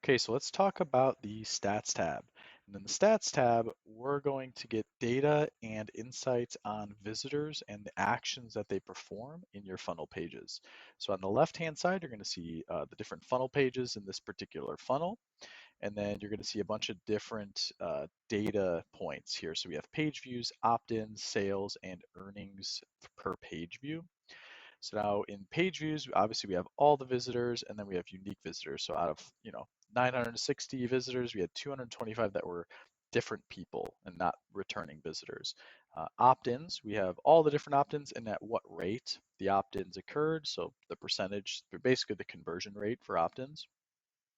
Okay, so let's talk about the Stats tab. And in the Stats tab, we're going to get data and insights on visitors and the actions that they perform in your funnel pages. So on the left-hand side, you're going to see the different funnel pages in this particular funnel. And then you're going to see a bunch of different data points here. So we have page views, opt-ins, sales, and earnings per page view. So now in page views, obviously we have all the visitors and then we have unique visitors. So out of, 960 visitors, we had 225 that were different people and not returning visitors. Opt-ins, we have all the different opt-ins and at what rate the opt-ins occurred. So the percentage, basically the conversion rate for opt-ins.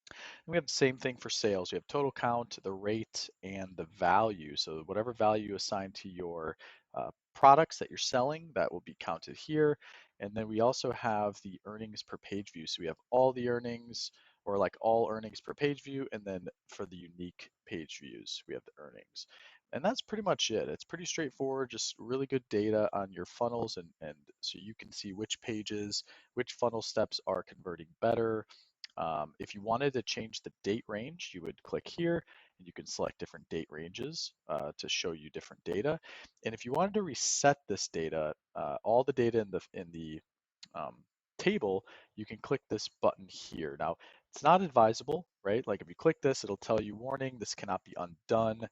And we have the same thing for sales. We have total count, the rate, and the value. So whatever value you assign to your products that you're selling, that will be counted here. And then we also have the earnings per page view. So we have all the earnings, or like all earnings per page view, and then for the unique page views, we have the earnings. And that's pretty much it. It's pretty straightforward, just really good data on your funnels, and so you can see which pages, which funnel steps are converting better. If you wanted to change the date range, you would click here and you can select different date ranges to show you different data. And if you wanted to reset this data, all the data in the um, table, you can click this button here. Now, it's not advisable, right? Like if you click this, it'll tell you, warning, this cannot be undone.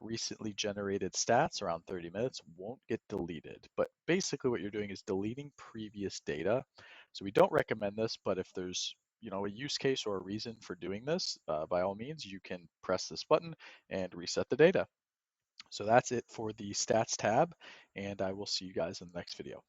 Recently generated stats around 30 minutes won't get deleted. But basically what you're doing is deleting previous data. So we don't recommend this, but if there's a use case or a reason for doing this, by all means, you can press this button and reset the data. So that's it for the stats tab, and I will see you guys in the next video.